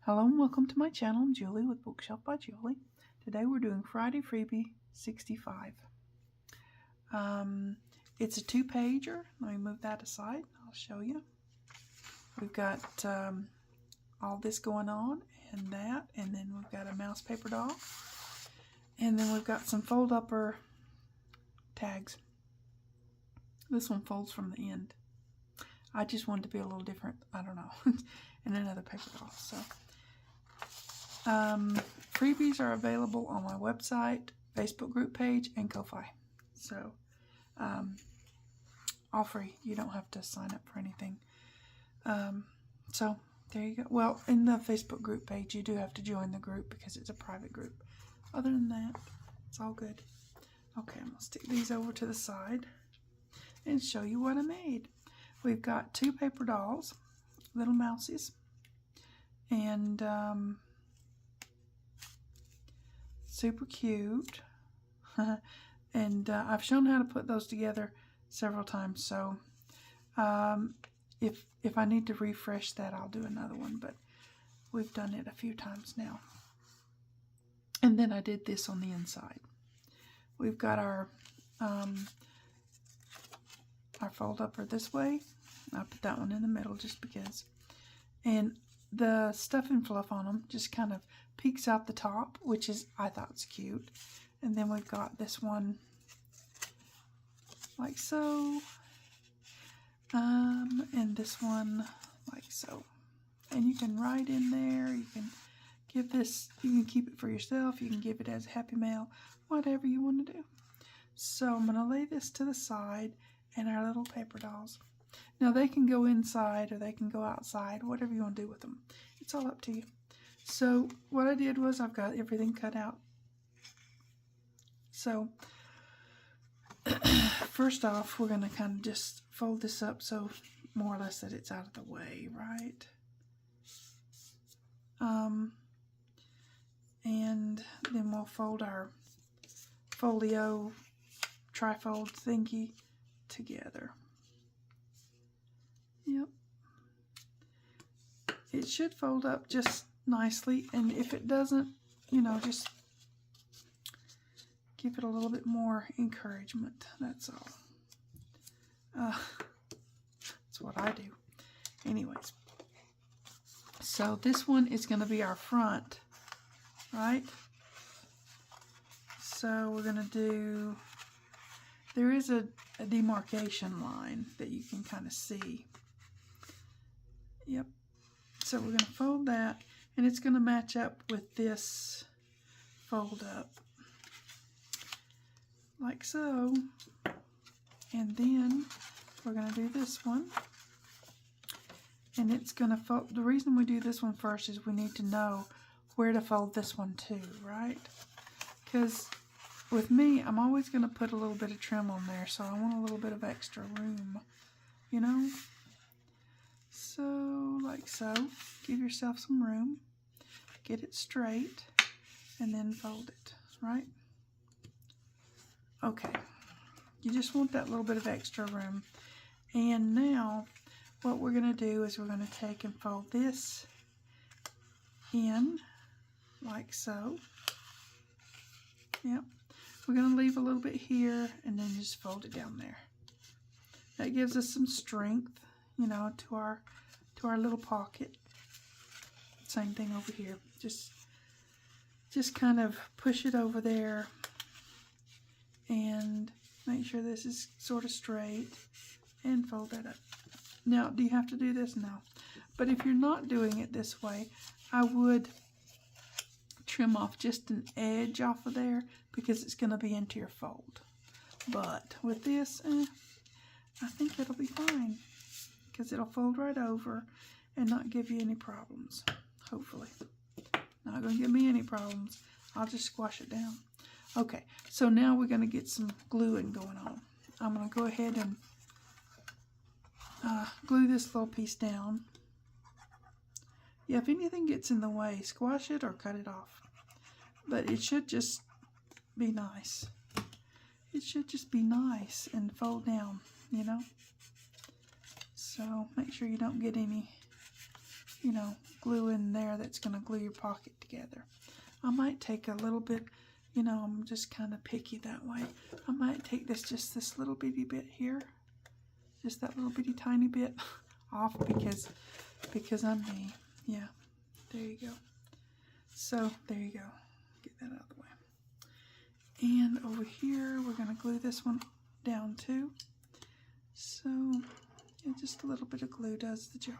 Hello and welcome to my channel. I'm Julie with Bookshelf by Julie. Today we're doing Friday Freebie 65. It's a 2-pager. Let me move that aside. I'll show you. We've got all this going on and that, and then we've got a mouse paper doll, and then we've got some fold-upper tags. This one folds from the end. I just wanted to be a little different. I don't know. And another paper doll. So freebies are available on my website, Facebook group page, and Ko-Fi. So all free. You don't have to sign up for anything. So there you go. Well, in the Facebook group page, you do have to join the group because it's a private group. Other than that, it's all good. Okay, I'm going to stick these over to the side and show you what I made. We've got 2 paper dolls, little mousies, and super cute. And I've shown how to put those together several times, so if I need to refresh that, I'll do another one, but we've done it a few times now. And then I did this on the inside. We've got our fold upper this way. I put that one in the middle just because. And the stuff and fluff on them just kind of peeks out the top, which is, I thought it's cute. And then we've got this one like so. And this one like so. And you can write in there. You can give this, you can keep it for yourself. You can give it as a happy mail, whatever you want to do. So I'm going to lay this to the side and our little paper dolls. Now they can go inside or they can go outside, whatever you want to do with them. It's all up to you. So what I did was I've got everything cut out. So first off, we're going to kind of just fold this up so more or less that it's out of the way, right? And then we'll fold our folio trifold thingy together. Yep. It should fold up just nicely, and if it doesn't, you know, just give it a little bit more encouragement. That's all. That's what I do. Anyways, so this one is going to be our front, right? So we're going to do, there is a demarcation line that you can kind of see. Yep. So we're going to fold that, and it's going to match up with this fold up. Like so. And then we're going to do this one. And it's going to fold. The reason we do this one first is we need to know where to fold this one to, right? Because with me, I'm always going to put a little bit of trim on there, so I want a little bit of extra room, you know? So, like so. Give yourself some room. Get it straight, and then fold it, right? Okay. You just want that little bit of extra room. And now, what we're going to do is we're going to take and fold this in, like so. Yep. We're going to leave a little bit here, and then just fold it down there. That gives us some strength, you know, to our little pocket. Same thing over here. Just kind of push it over there and make sure this is sort of straight and fold that up. Now, do you have to do this? No. But if you're not doing it this way, I would trim off just an edge off of there because it's going to be into your fold. But with this, I think it'll be fine because it'll fold right over and not give you any problems, hopefully. Not going to give me any problems. I'll just squash it down. Okay, so now we're going to get some gluing going on. I'm going to go ahead and glue this little piece down. Yeah, if anything gets in the way, squash it or cut it off. But it should just be nice. it should just be nice and fold down, you know. So make sure you don't get any, you know, glue in there that's going to glue your pocket together. I might take a little bit, you know, I'm just kind of picky that way. I might take just this little bitty bit here, just that little bitty tiny bit off because I'm me. Yeah, there you go. So there you go. Get that out of the way. And over here, we're going to glue this one down too. So yeah, just a little bit of glue does the job.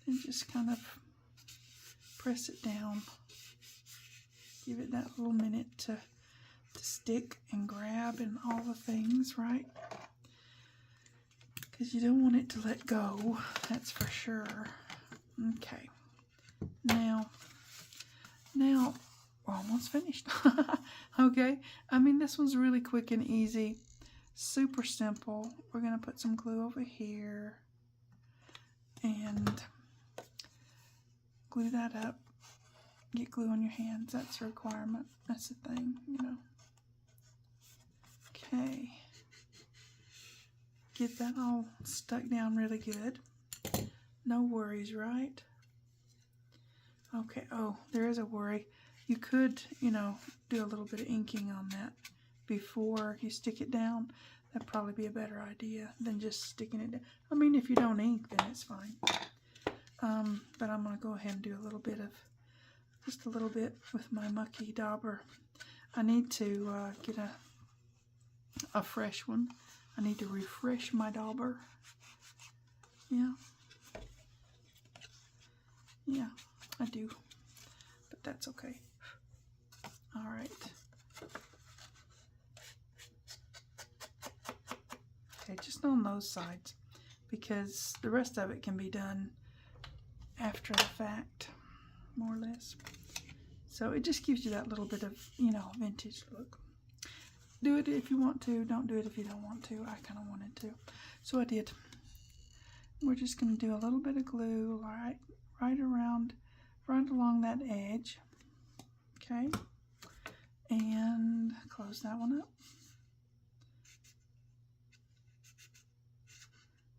And just kind of press it down. Give it that little minute to stick and grab and all the things, right? Because you don't want it to let go, that's for sure. Okay. Now, we're almost finished. Okay. I mean, this one's really quick and easy. Super simple. We're going to put some glue over here. And glue that up. Get glue on your hands. That's a requirement. That's the thing, you know. Okay. Get that all stuck down really good. No worries, right? Okay. Oh, there is a worry. You could, you know, do a little bit of inking on that before you stick it down. That'd probably be a better idea than just sticking it down. I mean, if you don't ink, then it's fine. But I'm going to go ahead and do a little bit of, just a little bit with my mucky dauber. I need to get a fresh one. I need to refresh my dauber. Yeah. Yeah, I do. But that's okay. All right. Okay, just on those sides, because the rest of it can be done after the fact, more or less. So it just gives you that little bit of, you know, vintage look. Do it if you want to. Don't do it if you don't want to. I kind of wanted to. So I did. We're just going to do a little bit of glue right along that edge. Okay. And close that one up.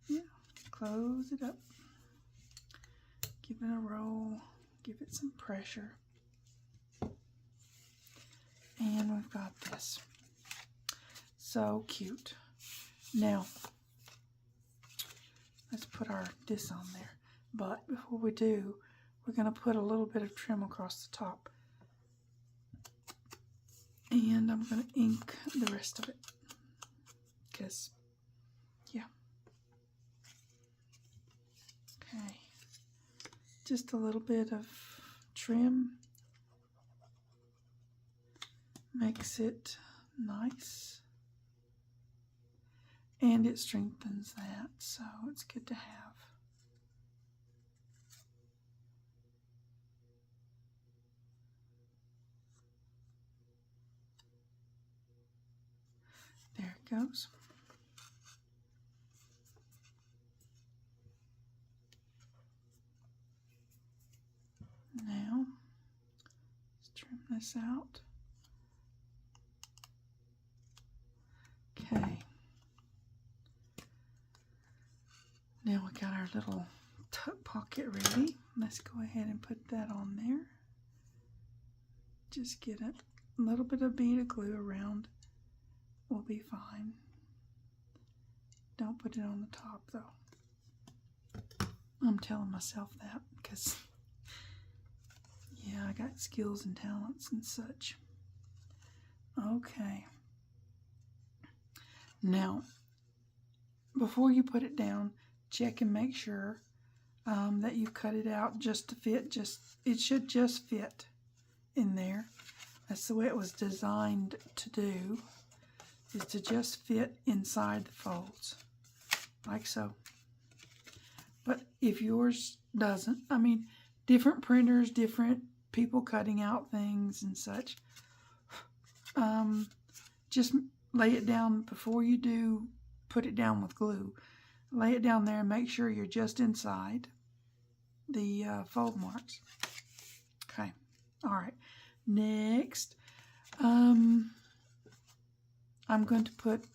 Yeah. Close it up. Give it a roll. Give it some pressure. And we've got this. So cute. Now, let's put this on there. But before we do, we're going to put a little bit of trim across the top. And I'm going to ink the rest of it. Because, yeah. Okay. Just a little bit of trim. Makes it nice. And it strengthens that, so it's good to have. There it goes. Now, let's trim this out. Okay. Now we got our little tuck pocket ready. Let's go ahead and put that on there. Just get a little bit of bead of glue around. We'll be fine. Don't put it on the top though. I'm telling myself that because, yeah, I got skills and talents and such. Okay. Now, before you put it down, check and make sure that you cut it out just to fit. It should just fit in there. That's the way it was designed to do, is to just fit inside the folds, like so. But if yours doesn't, I mean, different printers, different people cutting out things and such, just lay it down before you do put it down with glue. Lay it down there and make sure you're just inside the fold marks. Okay. All right. Next, I'm going to put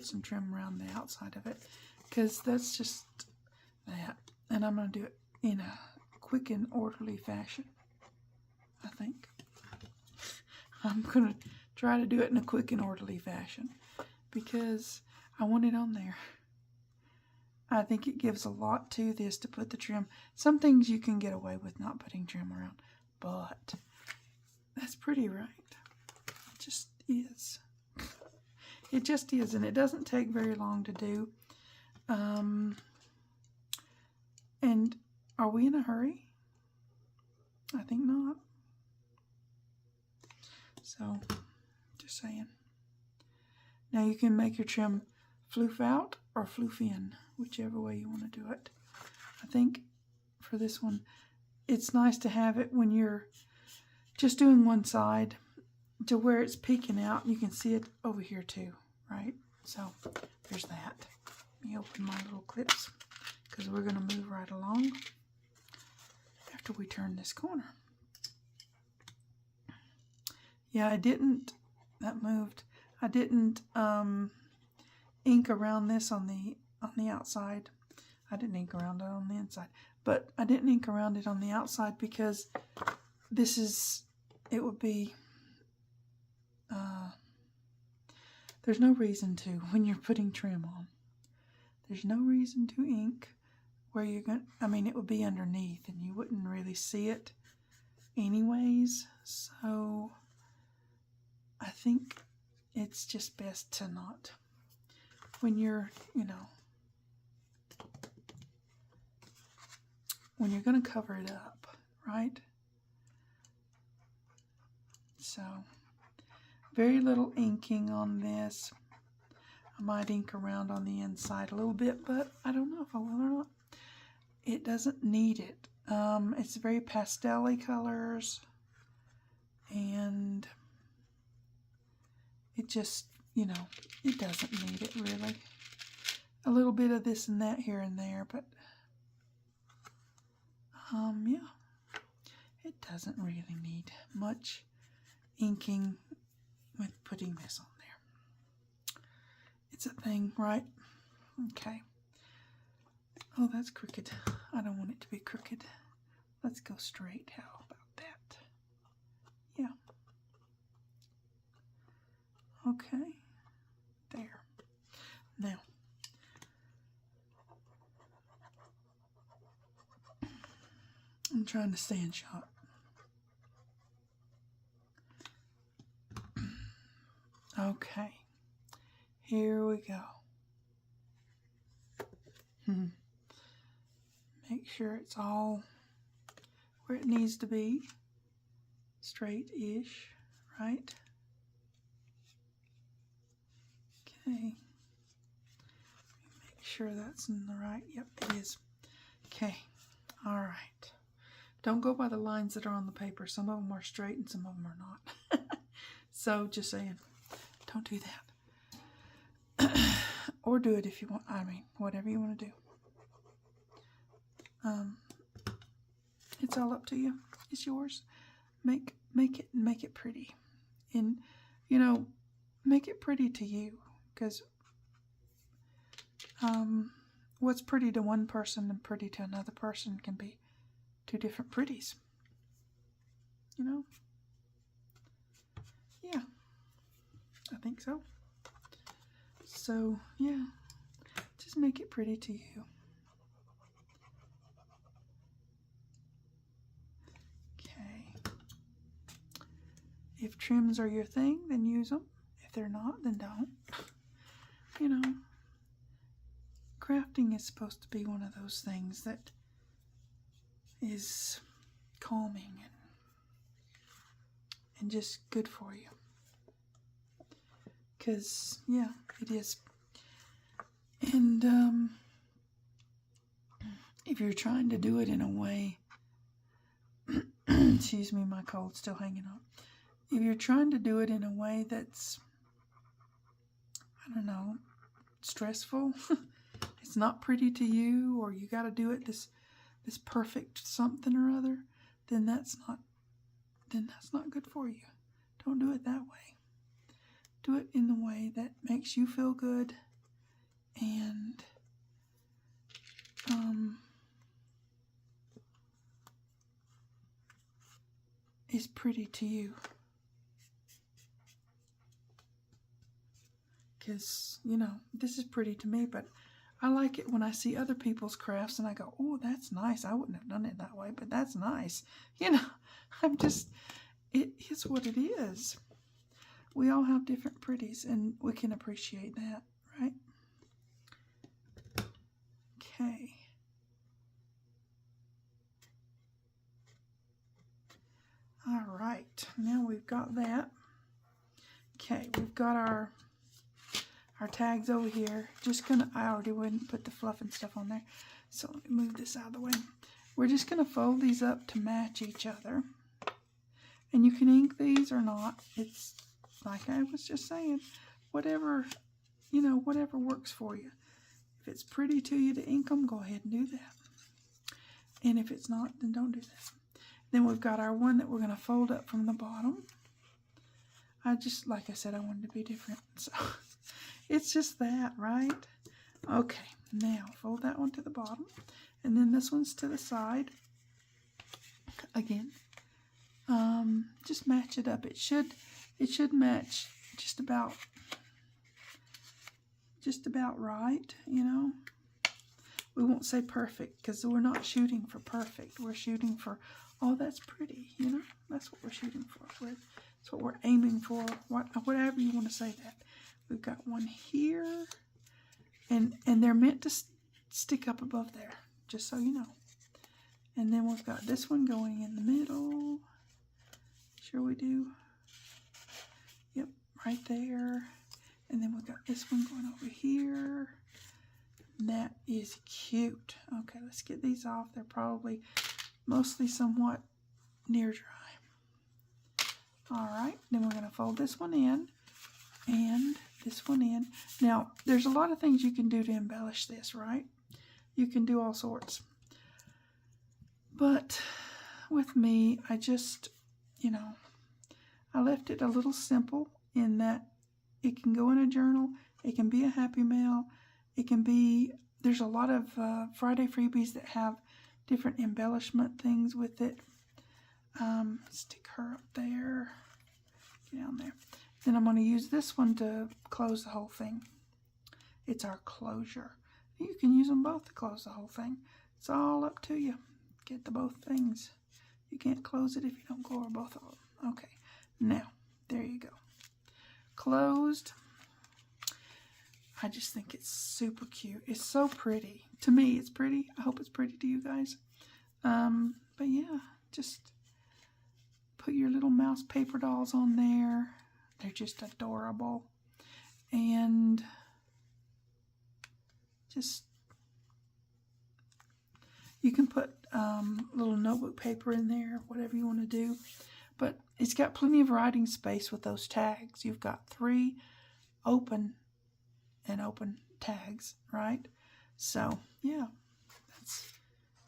some trim around the outside of it, because that's just that. And I'm going to do it in a quick and orderly fashion, I think. I'm going to try to do it in a quick and orderly fashion because I want it on there. I think it gives a lot to this to put the trim. Some things you can get away with not putting trim around, but that's pretty, right? It just is. It just is, and it doesn't take very long to do. And are we in a hurry? I think not. So, just saying. Now you can make your trim floof out or floof in, whichever way you want to do it. I think for this one, it's nice to have it when you're just doing one side to where it's peeking out. You can see it over here too, right? So there's that. Let me open my little clips because we're going to move right along after we turn this corner. Yeah, that moved. I didn't ink around this on the outside. I didn't ink around it on the inside, but I didn't ink around it on the outside because it would be, there's no reason to when you're putting trim on. There's no reason to ink where you're going to, it would be underneath and you wouldn't really see it anyways. So I think it's just best to not, when you're, when you're going to cover it up, right? So, very little inking on this. I might ink around on the inside a little bit, but I don't know if I will or not. It doesn't need it. It's very pastel-y colors, and it just, it doesn't need it really. A little bit of this and that here and there, but yeah, it doesn't really need much inking with putting this on there. It's a thing, right? Okay. Oh, that's crooked. I don't want it to be crooked. Let's go straight. How about that? Yeah. Okay. There. Now, I'm trying to stay in shot. Okay. Here we go. Make sure it's all where it needs to be. Straight-ish, right? Okay. Make sure that's in the right. Yep, it is. Okay. All right. Don't go by the lines that are on the paper. Some of them are straight and some of them are not. So, just saying, don't do that. Or do it if you want. Whatever you want to do. It's all up to you. It's yours. Make it pretty, and make it pretty to you, because what's pretty to one person and pretty to another person can be two different pretties. Yeah, I think so. So yeah, just make it pretty to you. If trims are your thing, then use them. If they're not, then don't. Crafting is supposed to be one of those things that is calming and just good for you. Because, yeah, it is. And if you're trying to do it in a way, excuse me, my cold's still hanging on. If you're trying to do it in a way that's, stressful, it's not pretty to you, or you got to do it this perfect something or other, then that's then that's not good for you. Don't do it that way. Do it in the way that makes you feel good and is pretty to you. Because, you know, this is pretty to me, but I like it when I see other people's crafts and I go, oh, that's nice. I wouldn't have done it that way, but that's nice. You know, it is what it is. We all have different pretties and we can appreciate that, right? Okay. All right, now we've got that. Okay, we've got our tags over here. I already wouldn't put the fluff and stuff on there, so let me move this out of the way. We're just gonna fold these up to match each other. And you can ink these or not. It's like I was just saying, whatever, you know, whatever works for you. If it's pretty to you to ink them, go ahead and do that. And if it's not, then don't do that. Then we've got our one that we're going to fold up from the bottom. Like I said, I wanted to be different. So it's just that, right? Okay, now fold that one to the bottom. And then this one's to the side. Again, just match it up. It should match just about right, you know. We won't say perfect because we're not shooting for perfect. We're shooting for, oh, that's pretty, you know. That's what we're shooting for. That's what we're aiming for. Whatever you want to say that. We've got one here, and they're meant to stick up above there, just so you know. And then we've got this one going in the middle. Sure we do. Yep, right there. And then we've got this one going over here. And that is cute. Okay, let's get these off. They're probably mostly somewhat near dry. All right, then we're going to fold this one in and this one in. Now, there's a lot of things you can do to embellish this, right? You can do all sorts. But with me, I just, you know, I left it a little simple in that it can go in a journal. It can be a happy mail. It can be, there's a lot of Friday freebies that have different embellishment things with it. Stick her up there. Get down there. Then I'm going to use this one to close the whole thing. It's our closure. You can use them both to close the whole thing. It's all up to you. Get the both things. You can't close it if you don't go over both of them. Okay. Now, there you go. Closed. I just think it's super cute. It's so pretty. To me, it's pretty. I hope it's pretty to you guys. But yeah, just put your little mouse paper dolls on there. They're just adorable. And just, you can put little notebook paper in there, whatever you want to do. But it's got plenty of writing space with those tags. You've got 3 open tags, right? So yeah,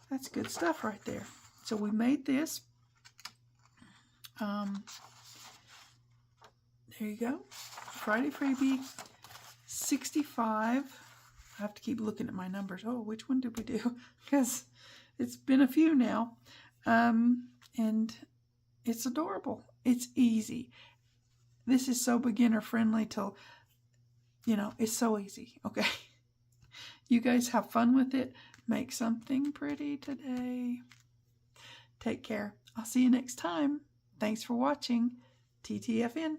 that's good stuff right there. So we made this. There you go. Friday freebie 65. I have to keep looking at my numbers. Oh, which one did we do? Because it's been a few now. And it's adorable. It's easy. This is so beginner friendly till, you know, it's so easy. Okay. You guys have fun with it. Make something pretty today. Take care. I'll see you next time. Thanks for watching. TTFN.